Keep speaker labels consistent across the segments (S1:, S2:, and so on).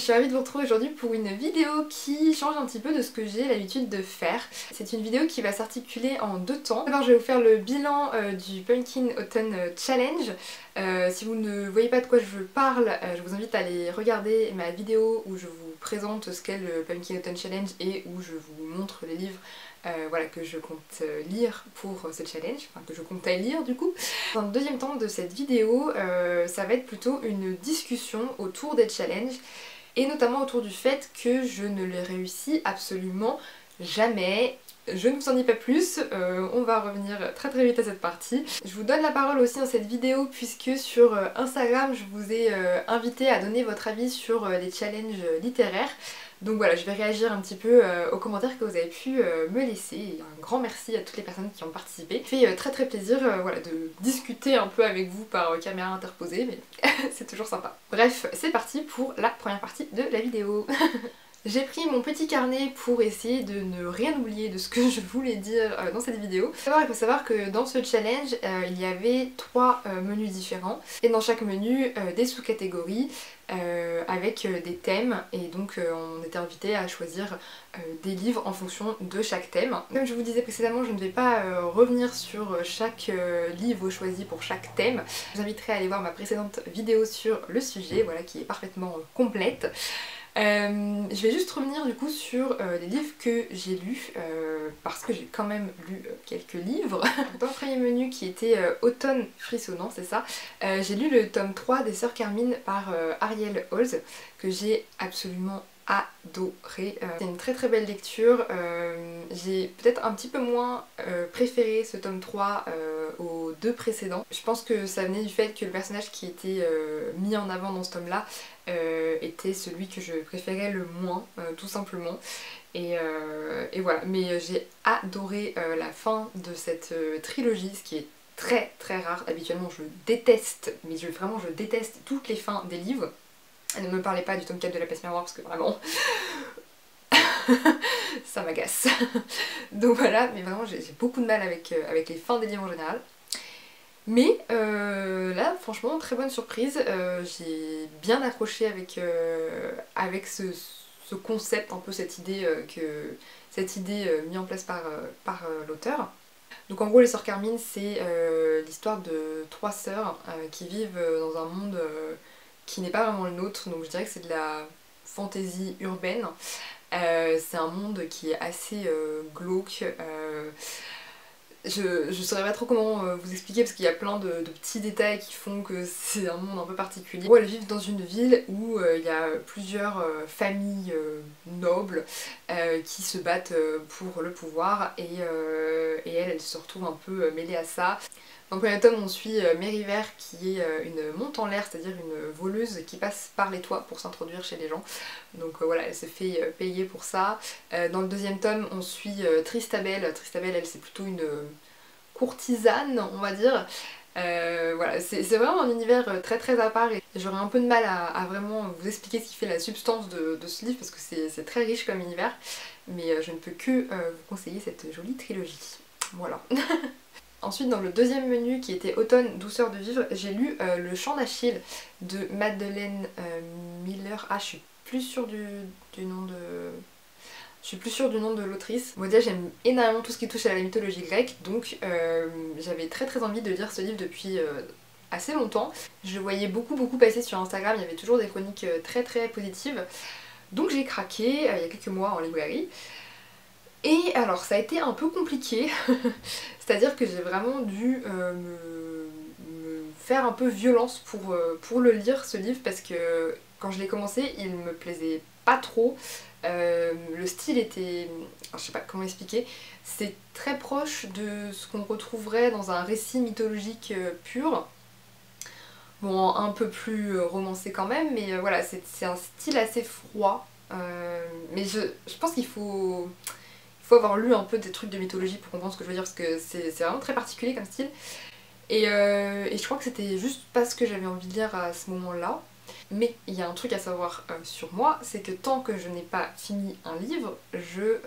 S1: suis ravie de vous retrouver aujourd'hui pour une vidéo qui change un petit peu de ce que j'ai l'habitude de faire. C'est une vidéo qui va s'articuler en deux temps. D'abord je vais vous faire le bilan du Pumpkin Autumn Challenge. Si vous ne voyez pas de quoi je parle, je vous invite à aller regarder ma vidéo où je vous présente ce qu'est le Pumpkin Autumn Challenge et où je vous montre les livres voilà, que je compte lire pour ce challenge, enfin que je comptais lire du coup. Dans le deuxième temps de cette vidéo, ça va être plutôt une discussion autour des challenges et notamment autour du fait que je ne les réussis absolument jamais. Je ne vous en dis pas plus, on va revenir très vite à cette partie. Je vous donne la parole aussi dans cette vidéo puisque sur Instagram je vous ai invité à donner votre avis sur les challenges littéraires. Donc voilà, je vais réagir un petit peu aux commentaires que vous avez pu me laisser. Et un grand merci à toutes les personnes qui ont participé. Ça fait très plaisir voilà, de discuter un peu avec vous par caméra interposée, mais c'est toujours sympa. Bref, c'est parti pour la première partie de la vidéo. J'ai pris mon petit carnet pour essayer de ne rien oublier de ce que je voulais dire dans cette vidéo. Il faut savoir que dans ce challenge, il y avait 3 menus différents et dans chaque menu, des sous-catégories avec des thèmes et donc on était invité à choisir des livres en fonction de chaque thème. Comme je vous disais précédemment, je ne vais pas revenir sur chaque livre choisi pour chaque thème. Je vous inviterai à aller voir ma précédente vidéo sur le sujet, voilà, qui est parfaitement complète. Je vais juste revenir du coup sur les livres que j'ai lus parce que j'ai quand même lu quelques livres. Dans le premier menu qui était Automne frissonnant, c'est ça, j'ai lu le tome 3 des Sœurs Carmine par Ariel Holz que j'ai absolument adoré. C'est une très belle lecture. J'ai peut-être un petit peu moins préféré ce tome 3 aux 2 précédents. Je pense que ça venait du fait que le personnage qui était mis en avant dans ce tome là était celui que je préférais le moins, tout simplement. Et voilà, mais j'ai adoré la fin de cette trilogie, ce qui est très rare. Habituellement je déteste, mais vraiment je déteste toutes les fins des livres. Ne me parlez pas du tome 4 de la Peste Miroir parce que vraiment ça m'agace. Donc voilà, mais vraiment j'ai beaucoup de mal avec les fins des livres en général. Mais là franchement très bonne surprise, j'ai bien accroché avec ce concept, un peu cette idée mise en place par l'auteur. Donc en gros les Sœurs Carmine c'est l'histoire de 3 sœurs qui vivent dans un monde qui n'est pas vraiment le nôtre, donc je dirais que c'est de la fantaisie urbaine. C'est un monde qui est assez glauque. Je saurais pas trop comment vous expliquer parce qu'il y a plein de petits détails qui font que c'est un monde un peu particulier. Elles vivent dans une ville où il y a plusieurs familles nobles qui se battent pour le pouvoir et elles se retrouvent un peu mêlées à ça. Dans le premier tome, on suit Mériver qui est une monte en l'air, c'est-à-dire une voleuse qui passe par les toits pour s'introduire chez les gens. Donc voilà, elle se fait payer pour ça. Dans le deuxième tome, on suit Tristabelle. Tristabelle, elle, c'est plutôt une courtisane, on va dire. Voilà, c'est vraiment un univers très à part et j'aurais un peu de mal à vraiment vous expliquer ce qui fait la substance de ce livre parce que c'est très riche comme univers. Mais je ne peux que vous conseiller cette jolie trilogie. Voilà. Ensuite dans le deuxième menu qui était Automne, douceur de vivre, j'ai lu Le Chant d'Achille de Madeleine Miller. Ah je suis plus sûre du nom de... Je suis plus sûre du nom de l'autrice. Moi déjà j'aime énormément tout ce qui touche à la mythologie grecque, donc j'avais très envie de lire ce livre depuis assez longtemps. Je le voyais beaucoup passer sur Instagram, il y avait toujours des chroniques très positives. Donc j'ai craqué il y a quelques mois en librairie. Et alors ça a été un peu compliqué, c'est-à-dire que j'ai vraiment dû me faire un peu violence pour le lire ce livre parce que quand je l'ai commencé il me plaisait pas trop, le style était, je sais pas comment expliquer, c'est très proche de ce qu'on retrouverait dans un récit mythologique pur. Bon, un peu plus romancé quand même, mais voilà, c'est un style assez froid, mais je pense qu'il faut avoir lu un peu des trucs de mythologie pour comprendre ce que je veux dire parce que c'est vraiment très particulier comme style. Et je crois que c'était juste parce que j'avais envie de lire à ce moment-là. Mais il y a un truc à savoir sur moi, c'est que tant que je n'ai pas fini un livre, je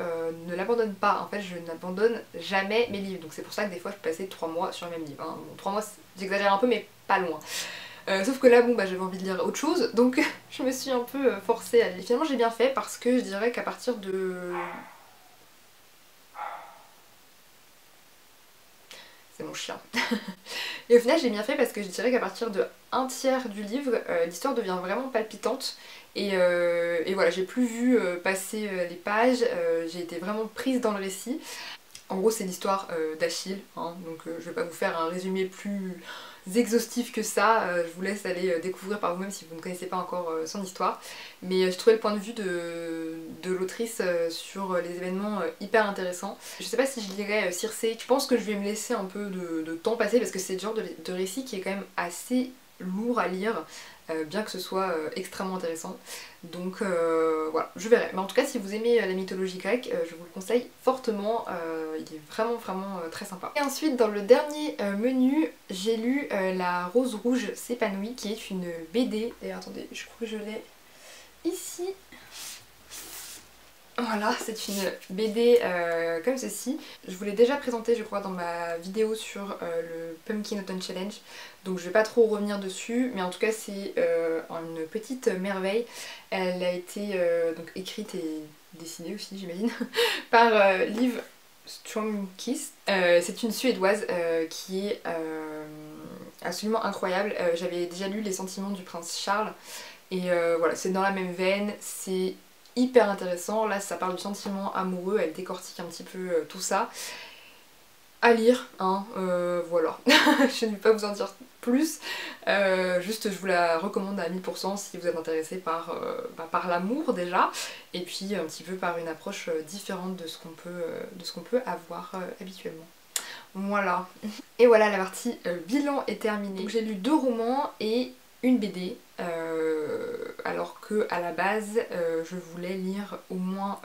S1: ne l'abandonne pas. En fait, je n'abandonne jamais mes livres. Donc c'est pour ça que des fois je peux passer 3 mois sur le même livre. Hein. Bon, 3 mois, j'exagère un peu mais pas loin. Sauf que là bon bah j'avais envie de lire autre chose, donc je me suis un peu forcée à lire. Finalement j'ai bien fait parce que je dirais qu'à partir de... C'est mon chien. Et au final j'ai bien fait parce que je dirais qu'à partir de un tiers du livre, l'histoire devient vraiment palpitante. Et voilà, j'ai plus vu passer les pages, j'ai été vraiment prise dans le récit. En gros c'est l'histoire d'Achille, hein, donc je vais pas vous faire un résumé plus exhaustif que ça, je vous laisse aller découvrir par vous-même si vous ne connaissez pas encore son histoire. Mais je trouvais le point de vue de l'autrice sur les événements hyper intéressant. Je sais pas si je lirai Circé, je pense que je vais me laisser un peu de temps passer parce que c'est le genre de récit qui est quand même assez lourd à lire, bien que ce soit extrêmement intéressant. Donc voilà, je verrai. Mais en tout cas, si vous aimez la mythologie grecque, je vous le conseille fortement, il est vraiment très sympa. Et ensuite, dans le dernier menu, j'ai lu La Rose Rouge s'épanouit, qui est une BD. Et attendez, je crois que je l'ai ici. Voilà, c'est une BD comme ceci. Je vous l'ai déjà présentée je crois dans ma vidéo sur le Pumpkin Autumn Challenge, donc je vais pas trop revenir dessus, mais en tout cas c'est une petite merveille. Elle a été donc écrite et dessinée aussi j'imagine par Liv Strömquist. C'est une suédoise qui est absolument incroyable. J'avais déjà lu Les Sentiments du Prince Charles et voilà, c'est dans la même veine, c'est hyper intéressant. Là ça parle du sentiment amoureux, elle décortique un petit peu tout ça. À lire, hein, voilà. Je ne vais pas vous en dire plus, juste je vous la recommande à 1000% si vous êtes intéressé par l'amour déjà, et puis un petit peu par une approche différente de ce qu'on peut avoir habituellement. Voilà. Et voilà, la partie bilan est terminée. J'ai lu 2 romans et une BD, alors que à la base je voulais lire au moins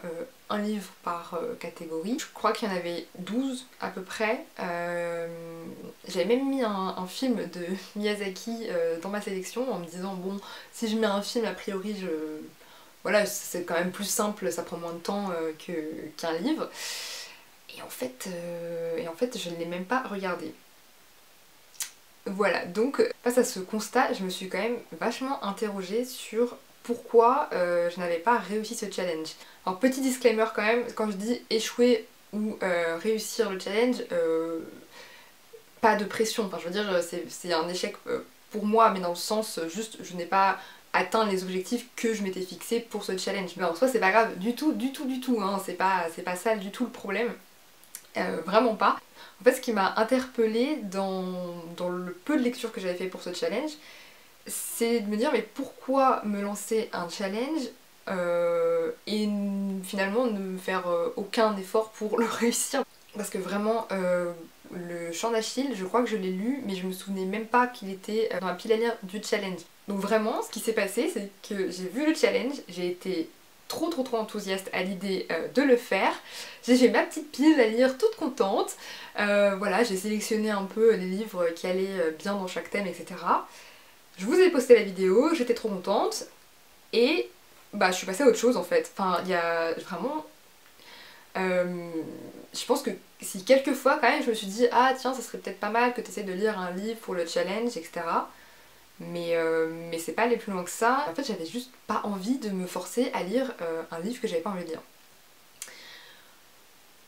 S1: un livre par catégorie. Je crois qu'il y en avait 12 à peu près. J'avais même mis un film de Miyazaki dans ma sélection en me disant bon, si je mets un film a priori voilà, c'est quand même plus simple, ça prend moins de temps qu'un livre. Et en fait je ne l'ai même pas regardé. Voilà, donc face à ce constat, je me suis quand même vachement interrogée sur pourquoi je n'avais pas réussi ce challenge. Alors petit disclaimer quand même, quand je dis échouer ou réussir le challenge, pas de pression, enfin je veux dire c'est un échec pour moi, mais dans le sens juste je n'ai pas atteint les objectifs que je m'étais fixés pour ce challenge. Mais en soi c'est pas grave du tout, hein, c'est pas ça du tout le problème. Vraiment pas. En fait ce qui m'a interpellée dans le peu de lecture que j'avais fait pour ce challenge, c'est de me dire mais pourquoi me lancer un challenge et finalement ne faire aucun effort pour le réussir. Parce que vraiment le Chant d'Achille, je crois que je l'ai lu mais je me souvenais même pas qu'il était dans la pile à lire du challenge. Donc vraiment ce qui s'est passé c'est que j'ai vu le challenge, j'ai été trop enthousiaste à l'idée de le faire. J'ai fait ma petite pile à lire toute contente. Voilà, j'ai sélectionné un peu les livres qui allaient bien dans chaque thème, etc. Je vous ai posté la vidéo, j'étais trop contente et bah je suis passée à autre chose en fait. Enfin, il y a vraiment... je pense que si quelquefois quand même je me suis dit ah tiens ça serait peut-être pas mal que tu essaies de lire un livre pour le challenge, etc. Mais c'est pas aller plus loin que ça. En fait j'avais juste pas envie de me forcer à lire un livre que j'avais pas envie de lire.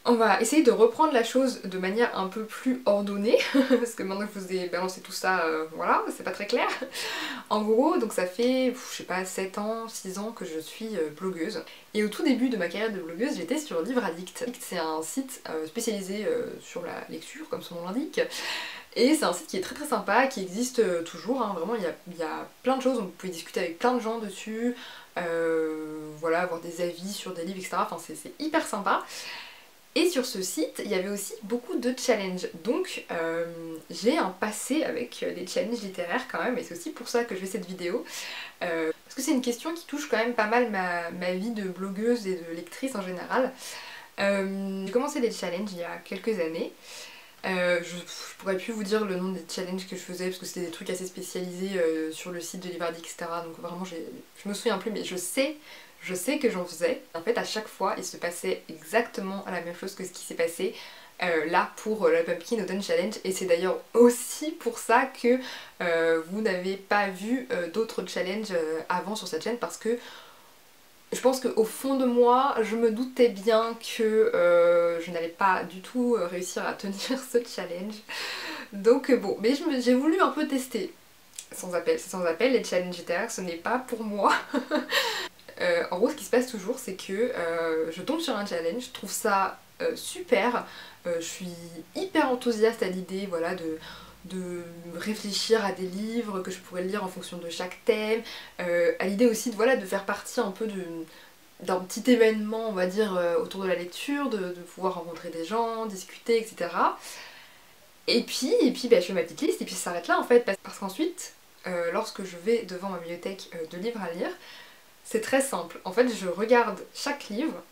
S1: On va essayer de reprendre la chose de manière un peu plus ordonnée, parce que maintenant que je vous ai balancé tout ça, voilà, c'est pas très clair. En gros, donc ça fait, je sais pas, 7 ans, 6 ans que je suis blogueuse. Et au tout début de ma carrière de blogueuse, j'étais sur Livre Addict. C'est un site spécialisé sur la lecture, comme son nom l'indique. Et c'est un site qui est très sympa, qui existe toujours, hein. Vraiment il y a plein de choses, donc vous pouvez discuter avec plein de gens dessus, voilà, avoir des avis sur des livres, etc. Enfin c'est hyper sympa. Et sur ce site, il y avait aussi beaucoup de challenges, donc j'ai un passé avec les challenges littéraires quand même, et c'est aussi pour ça que je fais cette vidéo, parce que c'est une question qui touche quand même pas mal ma vie de blogueuse et de lectrice en général. J'ai commencé les challenges il y a quelques années. Je pourrais plus vous dire le nom des challenges que je faisais parce que c'était des trucs assez spécialisés sur le site de Livre Addict, etc. Donc vraiment je me souviens plus, mais je sais que j'en faisais. En fait à chaque fois il se passait exactement la même chose que ce qui s'est passé là pour le Pumpkin Autumn Challenge, et c'est d'ailleurs aussi pour ça que vous n'avez pas vu d'autres challenges avant sur cette chaîne, parce que je pense qu'au fond de moi, je me doutais bien que je n'allais pas du tout réussir à tenir ce challenge. Donc bon, mais j'ai voulu un peu tester. Sans appel, c'est sans appel, les challenges littéraires, ce n'est pas pour moi. En gros, ce qui se passe toujours, c'est que je tombe sur un challenge, je trouve ça super, je suis hyper enthousiaste à l'idée, voilà, de réfléchir à des livres que je pourrais lire en fonction de chaque thème, à l'idée aussi de, voilà, de faire partie un peu d'un petit événement, on va dire, autour de la lecture, de pouvoir rencontrer des gens, discuter, etc. Et puis bah, je fais ma petite liste et puis ça s'arrête là en fait, parce qu'ensuite, lorsque je vais devant ma bibliothèque de livres à lire, c'est très simple. En fait, je regarde chaque livre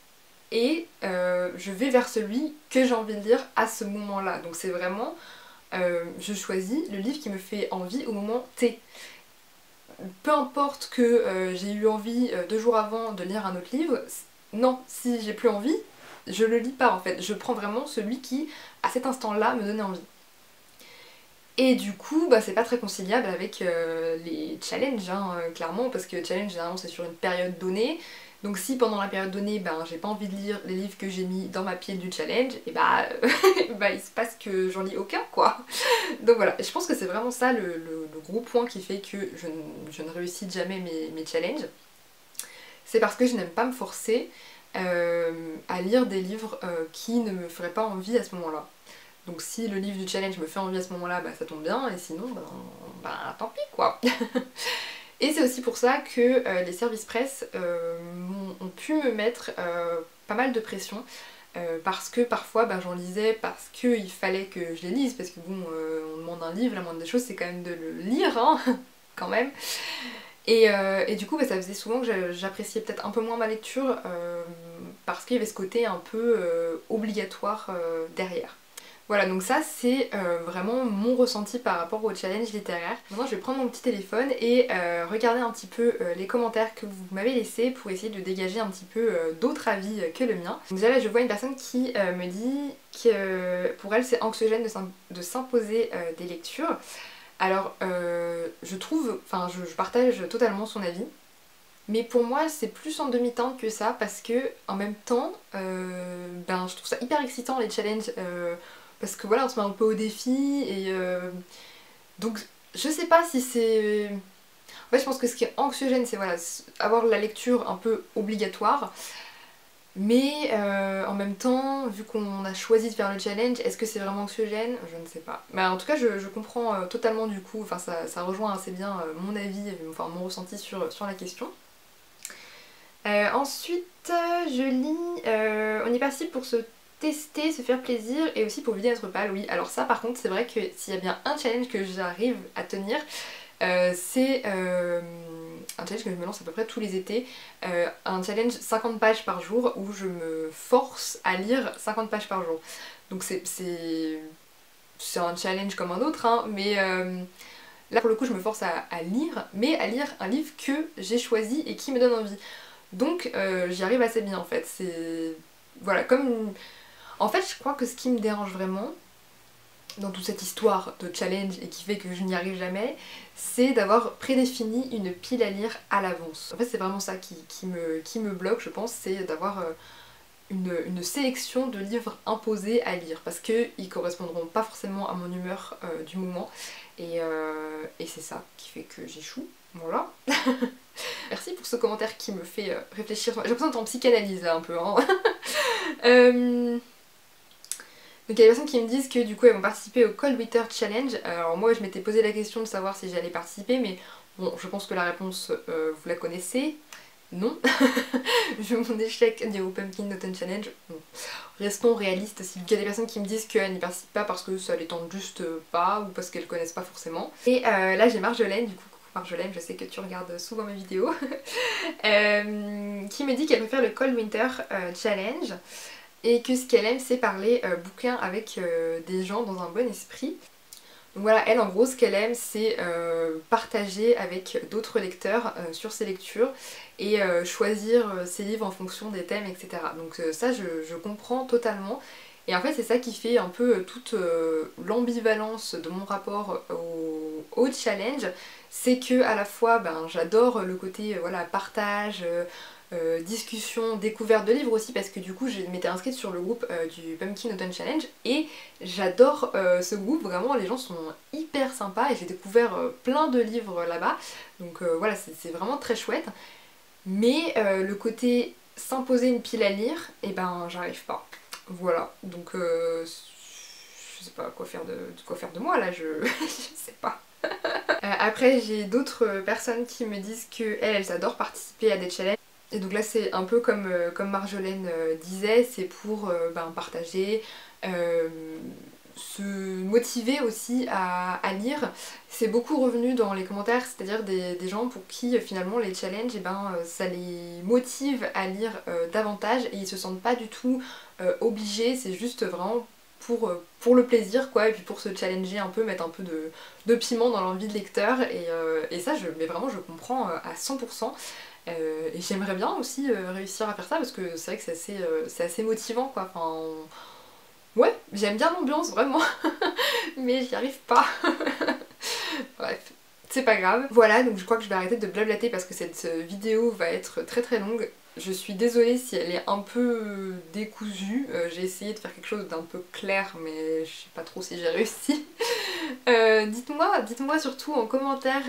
S1: et je vais vers celui que j'ai envie de lire à ce moment-là. Donc c'est vraiment, je choisis le livre qui me fait envie au moment T. Peu importe que j'ai eu envie 2 jours avant de lire un autre livre, non, si j'ai plus envie, je le lis pas en fait. Je prends vraiment celui qui, à cet instant-là, me donnait envie. Et du coup, bah, c'est pas très conciliable avec les challenges, hein, clairement, parce que challenge, généralement, c'est sur une période donnée. Donc si pendant la période donnée, ben, j'ai pas envie de lire les livres que j'ai mis dans ma pile du challenge, et bah, bah il se passe que j'en lis aucun, quoi. Donc voilà, je pense que c'est vraiment ça le gros point qui fait que je ne réussis jamais mes challenges. C'est parce que je n'aime pas me forcer à lire des livres qui ne me feraient pas envie à ce moment-là. Donc si le livre du challenge me fait envie à ce moment-là, bah ça tombe bien, et sinon, bah tant pis quoi. Et c'est aussi pour ça que les services presse ont pu me mettre pas mal de pression, parce que parfois bah, j'en lisais parce qu'il fallait que je les lise, parce que bon, on demande un livre, la moindre des choses c'est quand même de le lire, hein, quand même. Et du coup bah, ça faisait souvent que j'appréciais peut-être un peu moins ma lecture, parce qu'il y avait ce côté un peu obligatoire derrière. Voilà, donc ça c'est vraiment mon ressenti par rapport au challenge littéraire. Maintenant je vais prendre mon petit téléphone et regarder un petit peu les commentaires que vous m'avez laissés pour essayer de dégager un petit peu d'autres avis que le mien. Donc déjà là je vois une personne qui me dit que pour elle c'est anxiogène de s'imposer des lectures. Alors je trouve, enfin je partage totalement son avis. Mais pour moi c'est plus en demi-teinte que ça, parce que en même temps ben, je trouve ça hyper excitant les challenges, parce que voilà on se met un peu au défi et donc je sais pas si c'est... En fait je pense que ce qui est anxiogène c'est voilà, avoir la lecture un peu obligatoire, mais en même temps vu qu'on a choisi de faire le challenge, est-ce que c'est vraiment anxiogène? Je ne sais pas. Mais en tout cas je comprends totalement du coup, enfin ça rejoint assez bien mon avis, enfin mon ressenti sur la question. Ensuite, je lis, on y participe pour se tester, se faire plaisir et aussi pour vider notre pâle, oui. Alors ça par contre, c'est vrai que s'il y a bien un challenge que j'arrive à tenir, c'est un challenge que je me lance à peu près tous les étés, un challenge 50 pages par jour où je me force à lire 50 pages par jour. Donc c'est un challenge comme un autre, hein, mais... là pour le coup je me force à lire, mais à lire un livre que j'ai choisi et qui me donne envie. Donc j'y arrive assez bien en fait, c'est... Voilà, comme... En fait je crois que ce qui me dérange vraiment dans toute cette histoire de challenge et qui fait que je n'y arrive jamais, c'est d'avoir prédéfini une pile à lire à l'avance. En fait c'est vraiment ça qui me bloque, je pense, c'est d'avoir une sélection de livres imposés à lire, parce qu'ils correspondront pas forcément à mon humeur du moment, et c'est ça qui fait que j'échoue. Voilà. Merci pour ce commentaire qui me fait réfléchir. J'ai l'impression d'être en psychanalyse là un peu. Hein. Donc il y a des personnes qui me disent que du coup elles vont participer au Cold Winter Challenge. Alors moi je m'étais posé la question de savoir si j'allais participer, mais bon je pense que la réponse vous la connaissez. Non. Vu mon échec au Pumpkin Autumn Challenge. Bon. Restons réalistes, s'il y a des personnes qui me disent qu'elles n'y participent pas parce que ça les tente juste pas ou parce qu'elles connaissent pas forcément. Et là j'ai Marjolaine, du coup Marjolaine, je sais que tu regardes souvent mes vidéos, qui me dit qu'elle préfère le Cold Winter Challenge et que ce qu'elle aime c'est parler bouquin avec des gens dans un bon esprit. Donc voilà, elle en gros ce qu'elle aime c'est partager avec d'autres lecteurs sur ses lectures et choisir ses livres en fonction des thèmes, etc. Donc ça je comprends totalement, Et en fait c'est ça qui fait un peu toute l'ambivalence de mon rapport au challenge, c'est que à la fois j'adore le côté voilà, partage, discussion, découverte de livres aussi, parce que du coup je m'étais inscrite sur le groupe du Pumpkin Autumn Challenge et j'adore ce groupe, vraiment les gens sont hyper sympas et j'ai découvert plein de livres là-bas, donc voilà c'est vraiment très chouette. Mais le côté s'imposer une pile à lire, et ben j'arrive pas. Voilà, donc je sais pas quoi faire de moi là, je sais pas. Après j'ai d'autres personnes qui me disent qu'elles adorent participer à des challenges. Et donc là c'est un peu comme Marjolaine disait, c'est pour partager, se motiver aussi à lire. C'est beaucoup revenu dans les commentaires, c'est-à-dire des gens pour qui finalement les challenges, ça les motive à lire davantage et ils se sentent pas du tout obligés, c'est juste vraiment pour le plaisir quoi, et puis pour se challenger un peu, mettre un peu de piment dans l'envie de lecteur et ça mais vraiment je comprends à 100%. Et j'aimerais bien aussi réussir à faire ça parce que c'est vrai que c'est assez motivant quoi. Enfin, ouais, j'aime bien l'ambiance vraiment, mais j'y arrive pas. Bref, c'est pas grave. Voilà, donc je crois que je vais arrêter de blablater parce que cette vidéo va être très très longue. Je suis désolée si elle est un peu décousue, j'ai essayé de faire quelque chose d'un peu clair mais je sais pas trop si j'ai réussi. Dites-moi surtout en commentaire,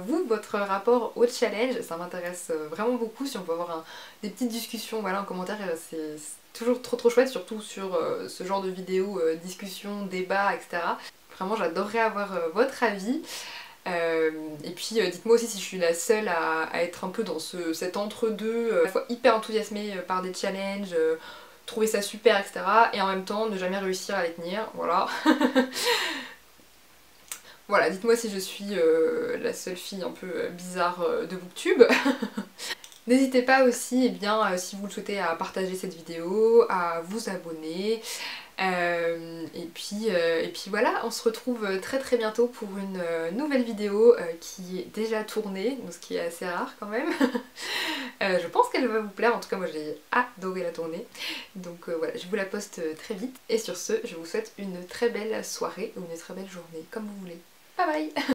S1: vous, votre rapport au challenge, ça m'intéresse vraiment beaucoup, si on peut avoir des petites discussions voilà, en commentaire, c'est toujours trop chouette, surtout sur ce genre de vidéos, discussions, débats, etc. Vraiment j'adorerais avoir votre avis. Et puis dites-moi aussi si je suis la seule à être un peu dans cet entre-deux, à la fois hyper enthousiasmée par des challenges, trouver ça super, etc. Et en même temps ne jamais réussir à les tenir, voilà. Voilà, dites-moi si je suis la seule fille un peu bizarre de Booktube. N'hésitez pas aussi, si vous le souhaitez, à partager cette vidéo, à vous abonner. Et puis voilà, on se retrouve très très bientôt pour une nouvelle vidéo qui est déjà tournée, donc ce qui est assez rare quand même. Je pense qu'elle va vous plaire, en tout cas moi j'ai adoré la tourner. Donc voilà, je vous la poste très vite. Et sur ce, je vous souhaite une très belle soirée ou une très belle journée, comme vous voulez. Bye bye.